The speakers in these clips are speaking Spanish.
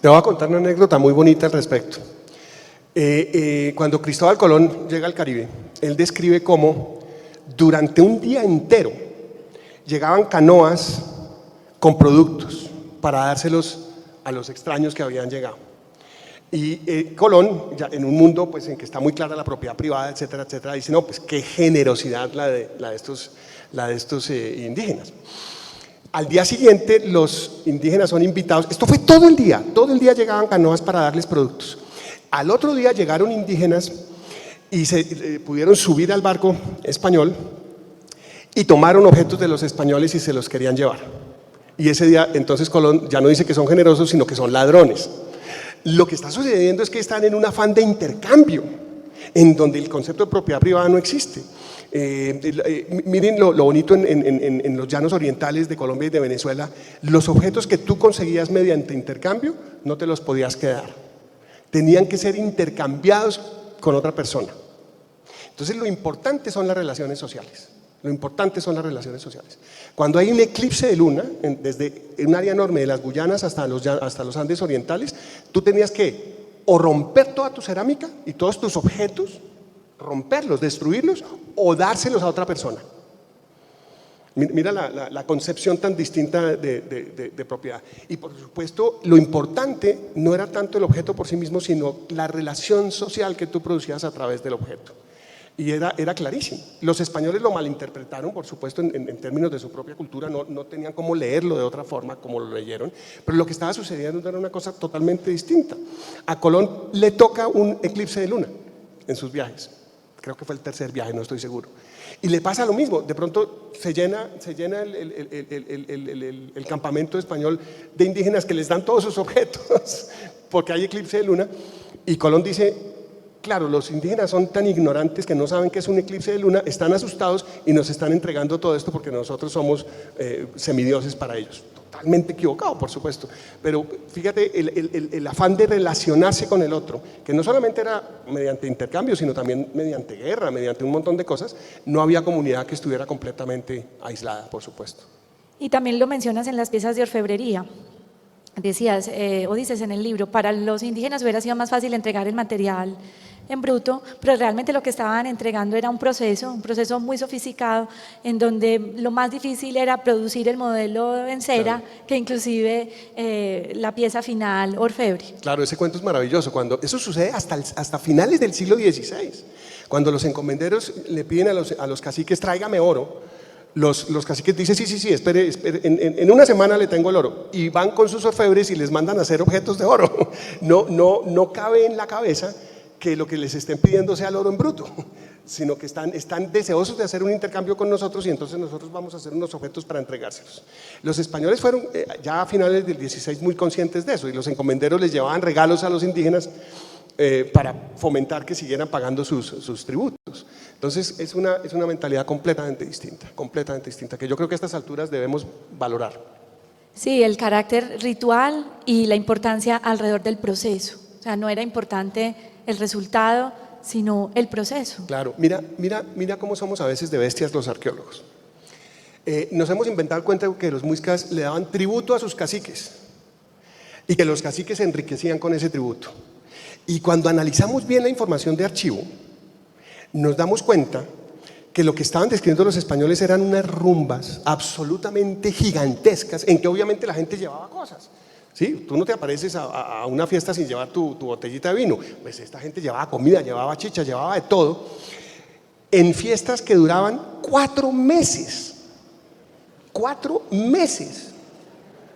Te voy a contar una anécdota muy bonita al respecto. Cuando Cristóbal Colón llega al Caribe, él describe cómo durante un día entero llegaban canoas con productos para dárselos a los extraños que habían llegado. Y Colón, ya en un mundo pues, en que está muy clara la propiedad privada, etcétera, etcétera, dice, no, pues qué generosidad la de estos indígenas. Al día siguiente los indígenas son invitados, esto fue todo el día llegaban canoas para darles productos. Al otro día llegaron indígenas y se pudieron subir al barco español y tomaron objetos de los españoles y se los querían llevar. Y ese día entonces Colón ya no dice que son generosos, sino que son ladrones. Lo que está sucediendo es que están en un afán de intercambio, en donde el concepto de propiedad privada no existe. Miren lo bonito en los llanos orientales de Colombia y de Venezuela, los objetos que tú conseguías mediante intercambio no te los podías quedar, tenían que ser intercambiados con otra persona. Entonces lo importante son las relaciones sociales. Lo importante son las relaciones sociales. Cuando hay un eclipse de luna, desde un área enorme de las Guyanas hasta los Andes orientales, tú tenías que o romper toda tu cerámica y todos tus objetos, romperlos, destruirlos o dárselos a otra persona. Mira la concepción tan distinta de propiedad. Y por supuesto, lo importante no era tanto el objeto por sí mismo, sino la relación social que tú producías a través del objeto. Y era clarísimo. Los españoles lo malinterpretaron, por supuesto, en términos de su propia cultura, no tenían cómo leerlo de otra forma como lo leyeron, pero lo que estaba sucediendo era una cosa totalmente distinta. A Colón le toca un eclipse de luna en sus viajes, creo que fue el tercer viaje, no estoy seguro, y le pasa lo mismo, de pronto se llena el campamento español de indígenas que les dan todos sus objetos, porque hay eclipse de luna, y Colón dice, claro, los indígenas son tan ignorantes que no saben qué es un eclipse de luna, están asustados y nos están entregando todo esto porque nosotros somos semidioses para ellos. Totalmente equivocado, por supuesto, pero fíjate el afán de relacionarse con el otro, que no solamente era mediante intercambio, sino también mediante guerra, mediante un montón de cosas. No había comunidad que estuviera completamente aislada, por supuesto. Y también lo mencionas en las piezas de orfebrería. Decías, o dices en el libro, para los indígenas hubiera sido más fácil entregar el material en bruto, pero realmente lo que estaban entregando era un proceso muy sofisticado, en donde lo más difícil era producir el modelo en cera, claro, que inclusive la pieza final orfebre. Claro, ese cuento es maravilloso, cuando eso sucede hasta finales del siglo XVI, cuando los encomenderos le piden a los caciques, tráigame oro. Los caciques dicen, sí, espere, en una semana le tengo el oro, y van con sus orfebres y les mandan a hacer objetos de oro. No cabe en la cabeza que lo que les estén pidiendo sea el oro en bruto, sino que están deseosos de hacer un intercambio con nosotros, y entonces nosotros vamos a hacer unos objetos para entregárselos. Los españoles fueron ya a finales del 16 muy conscientes de eso, y los encomenderos les llevaban regalos a los indígenas para fomentar que siguieran pagando sus tributos. Entonces es una mentalidad completamente distinta, que yo creo que a estas alturas debemos valorar. Sí, el carácter ritual y la importancia alrededor del proceso. O sea, no era importante el resultado, sino el proceso. Claro, mira cómo somos a veces de bestias los arqueólogos. Nos hemos inventado el cuento que los muiscas le daban tributo a sus caciques y que los caciques se enriquecían con ese tributo. Y cuando analizamos bien la información de archivo, nos damos cuenta que lo que estaban describiendo los españoles eran unas rumbas absolutamente gigantescas en que obviamente la gente llevaba cosas. ¿Sí? Tú no te apareces a una fiesta sin llevar tu botellita de vino. Pues esta gente llevaba comida, llevaba chicha, llevaba de todo, en fiestas que duraban 4 meses. 4 meses.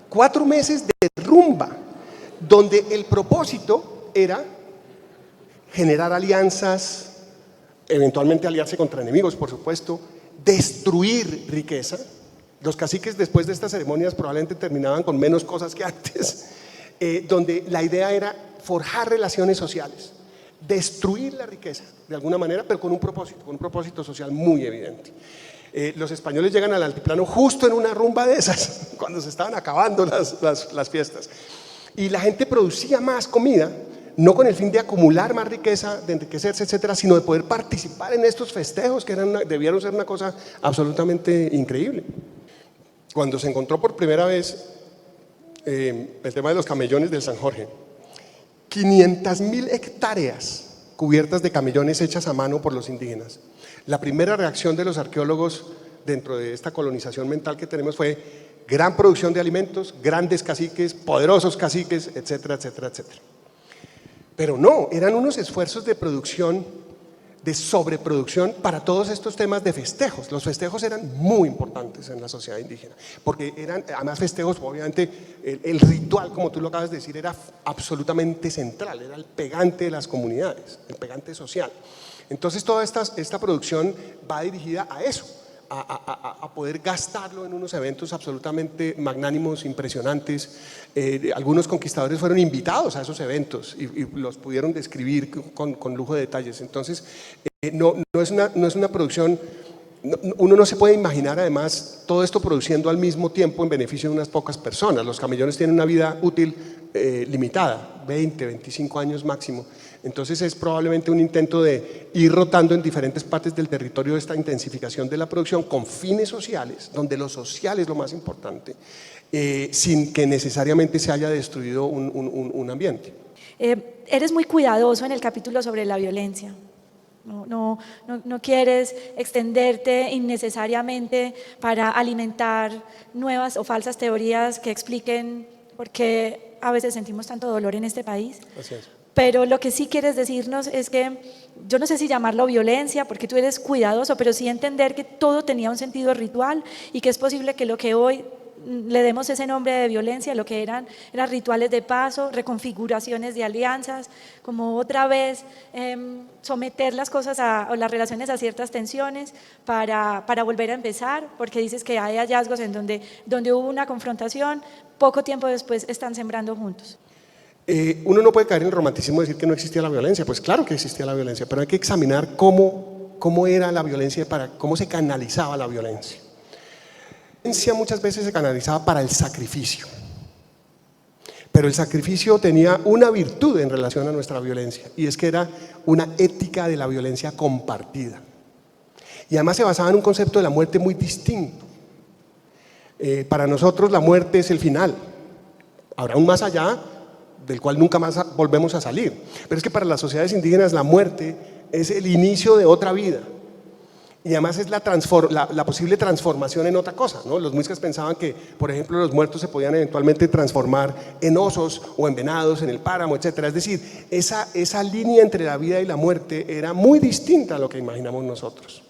4 meses de rumba, donde el propósito era generar alianzas, eventualmente aliarse contra enemigos, por supuesto, destruir riqueza. Los caciques después de estas ceremonias probablemente terminaban con menos cosas que antes, donde la idea era forjar relaciones sociales, destruir la riqueza de alguna manera, pero con un propósito social muy evidente. Los españoles llegan al altiplano justo en una rumba de esas, cuando se estaban acabando las fiestas, y la gente producía más comida, no con el fin de acumular más riqueza, de enriquecerse, etcétera, sino de poder participar en estos festejos que debieron ser una cosa absolutamente increíble. Cuando se encontró por primera vez el tema de los camellones del San Jorge. 500.000 hectáreas cubiertas de camellones hechas a mano por los indígenas. La primera reacción de los arqueólogos dentro de esta colonización mental que tenemos fue gran producción de alimentos, grandes caciques, poderosos caciques, etcétera, etcétera, etcétera. Pero no, eran unos esfuerzos de producción, de sobreproducción para todos estos temas de festejos. Los festejos eran muy importantes en la sociedad indígena, porque eran, además festejos, obviamente, el ritual, como tú lo acabas de decir, era absolutamente central, era el pegante de las comunidades, el pegante social. Entonces toda esta producción va dirigida a eso, a poder gastarlo en unos eventos absolutamente magnánimos, impresionantes. Algunos conquistadores fueron invitados a esos eventos y los pudieron describir con lujo de detalles. Entonces, no es una producción, uno no se puede imaginar además todo esto produciendo al mismo tiempo en beneficio de unas pocas personas. Los camellones tienen una vida útil limitada, 20, 25 años máximo. Entonces es probablemente un intento de ir rotando en diferentes partes del territorio esta intensificación de la producción con fines sociales, donde lo social es lo más importante, sin que necesariamente se haya destruido un ambiente. Eres muy cuidadoso en el capítulo sobre la violencia. No quieres extenderte innecesariamente para alimentar nuevas o falsas teorías que expliquen por qué a veces sentimos tanto dolor en este país. Así es. Pero lo que sí quieres decirnos es que, yo no sé si llamarlo violencia, porque tú eres cuidadoso, pero sí entender que todo tenía un sentido ritual y que es posible que lo que hoy le demos ese nombre de violencia, lo que eran rituales de paso, reconfiguraciones de alianzas, como otra vez someter las cosas o las relaciones a ciertas tensiones para volver a empezar, porque dices que hay hallazgos en donde hubo una confrontación, poco tiempo después están sembrando juntos. Uno no puede caer en el romanticismo de decir que no existía la violencia. Pues claro que existía la violencia, pero hay que examinar cómo era la violencia, cómo se canalizaba la violencia. La violencia muchas veces se canalizaba para el sacrificio, pero el sacrificio tenía una virtud en relación a nuestra violencia, y es que era una ética de la violencia compartida, y además se basaba en un concepto de la muerte muy distinto. Para nosotros la muerte es el final, habrá un más allá del cual nunca más volvemos a salir, pero es que para las sociedades indígenas la muerte es el inicio de otra vida, y además es la posible transformación en otra cosa, ¿no? Los muiscas pensaban que, por ejemplo, los muertos se podían eventualmente transformar en osos o en venados en el páramo, etcétera. Es decir, esa línea entre la vida y la muerte era muy distinta a lo que imaginamos nosotros.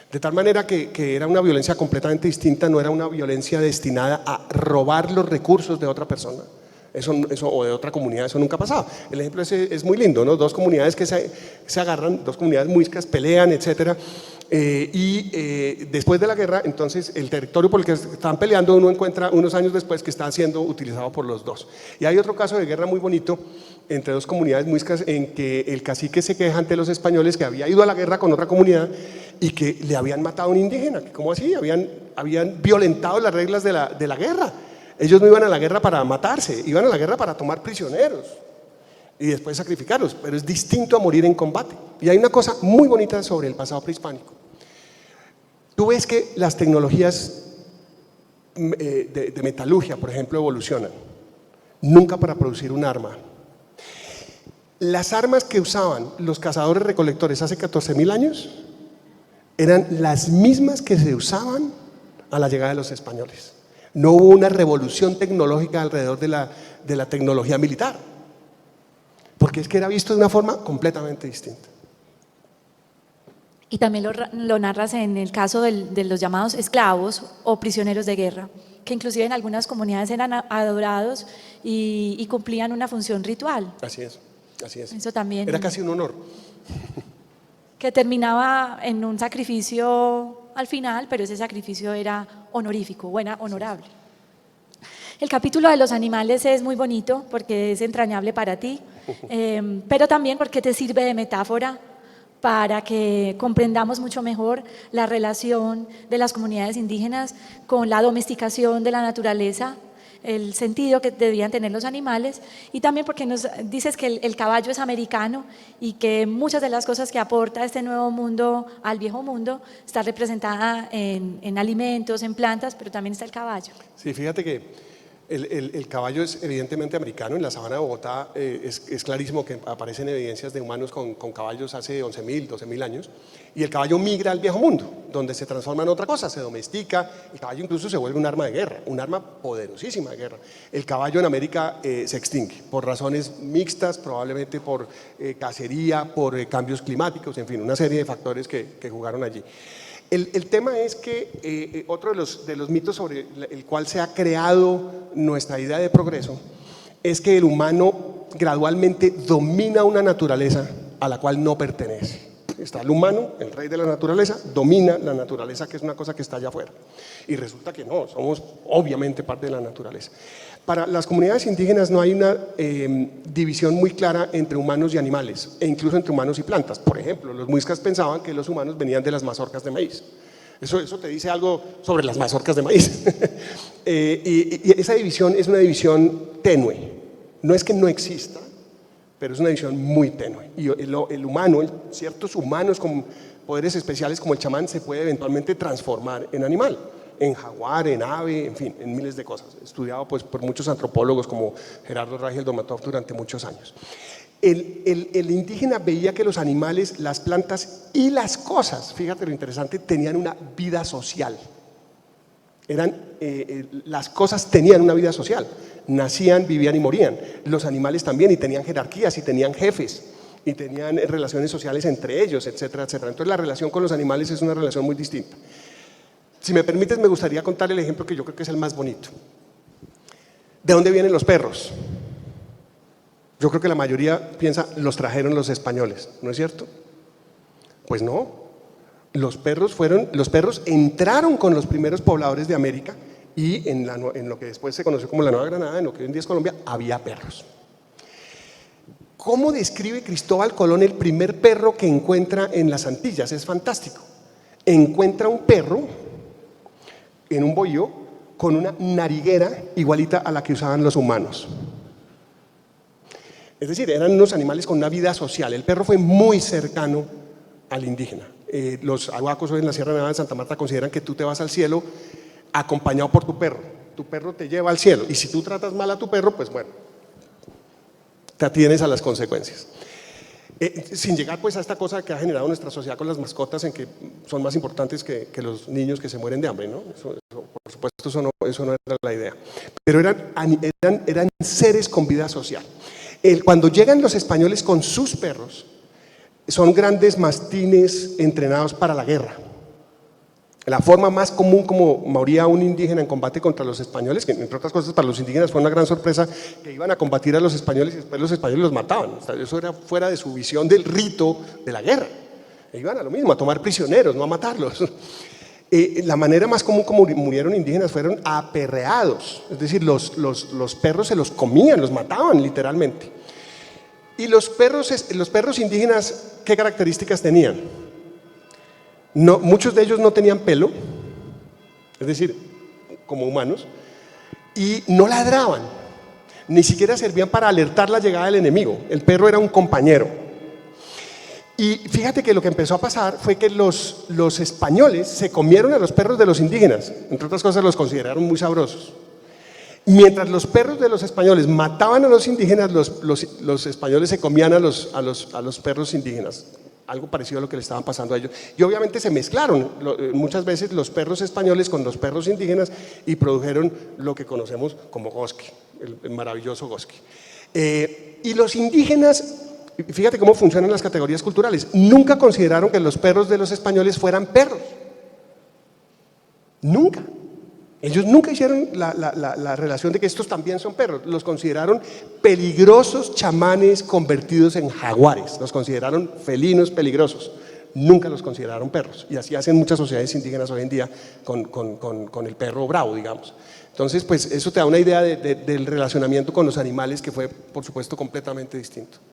De tal manera que era una violencia completamente distinta, no era una violencia destinada a robar los recursos de otra persona. Eso, o de otra comunidad, eso nunca ha pasado. El ejemplo es muy lindo, ¿no? Dos comunidades que se agarran, dos comunidades muiscas, pelean, etcétera. Después de la guerra, entonces el territorio por el que están peleando uno encuentra unos años después que está siendo utilizado por los dos. Y hay otro caso de guerra muy bonito entre dos comunidades muiscas en que el cacique se queja ante los españoles que había ido a la guerra con otra comunidad y que le habían matado a un indígena. ¿Cómo así? Habían violentado las reglas de la guerra. Ellos no iban a la guerra para matarse, iban a la guerra para tomar prisioneros y después sacrificarlos, pero es distinto a morir en combate. Y hay una cosa muy bonita sobre el pasado prehispánico. Tú ves que las tecnologías de metalurgia, por ejemplo, evolucionan, nunca para producir un arma. Las armas que usaban los cazadores recolectores hace 14.000 años eran las mismas que se usaban a la llegada de los españoles. No hubo una revolución tecnológica alrededor de la tecnología militar, porque es que era visto de una forma completamente distinta. Y también lo narras en el caso de los llamados esclavos o prisioneros de guerra, que inclusive en algunas comunidades eran adorados y cumplían una función ritual. Así es, así es. Eso también. Era casi un honor. Que terminaba en un sacrificio al final, pero ese sacrificio era honorífico, honorable. El capítulo de los animales es muy bonito porque es entrañable para ti, pero también porque te sirve de metáfora para que comprendamos mucho mejor la relación de las comunidades indígenas con la domesticación de la naturaleza, el sentido que debían tener los animales, y también porque nos dices que el caballo es americano y que muchas de las cosas que aporta este nuevo mundo al viejo mundo está representada en alimentos, en plantas, pero también está el caballo. Sí, fíjate que El caballo es evidentemente americano. En la sabana de Bogotá es clarísimo que aparecen evidencias de humanos con caballos hace 11.000, 12.000 años. Y el caballo migra al viejo mundo, donde se transforma en otra cosa, se domestica. El caballo incluso se vuelve un arma de guerra, un arma poderosísima de guerra. El caballo en América se extingue por razones mixtas, probablemente por cacería, por cambios climáticos, en fin, una serie de factores que jugaron allí. El tema es que otro de los mitos sobre el cual se ha creado nuestra idea de progreso es que el humano gradualmente domina una naturaleza a la cual no pertenece. Está el humano, el rey de la naturaleza, domina la naturaleza, que es una cosa que está allá afuera. Y resulta que no, somos obviamente parte de la naturaleza. Para las comunidades indígenas no hay una división muy clara entre humanos y animales, e incluso entre humanos y plantas. Por ejemplo, los muiscas pensaban que los humanos venían de las mazorcas de maíz. Eso te dice algo sobre las mazorcas de maíz. Y esa división es una división tenue. No es que no exista, pero es una división muy tenue. Y el humano, ciertos humanos con poderes especiales como el chamán, se puede eventualmente transformar en animal, en jaguar, en ave, en fin, en miles de cosas. Estudiado pues, por muchos antropólogos como Gerardo Rangel Domatov durante muchos años. El indígena veía que los animales, las plantas y las cosas, fíjate lo interesante, tenían una vida social. Las cosas tenían una vida social, nacían, vivían y morían. Los animales también, y tenían jerarquías, y tenían jefes, y tenían relaciones sociales entre ellos, etcétera, etcétera. Entonces la relación con los animales es una relación muy distinta. Si me permites, me gustaría contar el ejemplo que yo creo que es el más bonito. ¿De dónde vienen los perros? Yo creo que la mayoría piensa, los trajeron los españoles, ¿no es cierto? Pues no. Los perros entraron con los primeros pobladores de América, y en lo que después se conoció como la Nueva Granada, en lo que hoy en día es Colombia, había perros. ¿Cómo describe Cristóbal Colón el primer perro que encuentra en las Antillas? Es fantástico. Encuentra un perro en un bohío con una nariguera igualita a la que usaban los humanos. Es decir, eran unos animales con una vida social. El perro fue muy cercano al indígena. Los aguacos hoy en la Sierra Nevada de Santa Marta consideran que tú te vas al cielo acompañado por tu perro. Tu perro te lleva al cielo, y si tú tratas mal a tu perro, pues bueno, te atienes a las consecuencias. Sin llegar pues a esta cosa que ha generado nuestra sociedad con las mascotas, en que son más importantes que los niños que se mueren de hambre, ¿no? Por supuesto, eso no era la idea. Pero eran seres con vida social. Cuando llegan los españoles con sus perros, son grandes mastines entrenados para la guerra. La forma más común como moría un indígena en combate contra los españoles, que entre otras cosas para los indígenas fue una gran sorpresa, que iban a combatir a los españoles y después los españoles los mataban. O sea, eso era fuera de su visión del rito de la guerra. Iban a lo mismo, a tomar prisioneros, no a matarlos. La manera más común como murieron indígenas fueron aperreados, es decir, los perros se los comían, los mataban literalmente. Y los perros indígenas, ¿qué características tenían? No, muchos de ellos no tenían pelo, es decir, como humanos, y no ladraban, ni siquiera servían para alertar la llegada del enemigo. El perro era un compañero. Y fíjate que lo que empezó a pasar fue que los españoles se comieron a los perros de los indígenas, entre otras cosas los consideraron muy sabrosos. Mientras los perros de los españoles mataban a los indígenas, los españoles se comían a los perros indígenas. Algo parecido a lo que le estaban pasando a ellos. Y obviamente se mezclaron muchas veces los perros españoles con los perros indígenas y produjeron lo que conocemos como Gosque, el maravilloso Gosque. Y los indígenas, fíjate cómo funcionan las categorías culturales, nunca consideraron que los perros de los españoles fueran perros. Nunca. Ellos nunca hicieron la relación de que estos también son perros. Los consideraron peligrosos chamanes convertidos en jaguares. Los consideraron felinos peligrosos. Nunca los consideraron perros. Y así hacen muchas sociedades indígenas hoy en día con el perro bravo, digamos. Entonces, pues eso te da una idea del relacionamiento con los animales que fue, por supuesto, completamente distinto.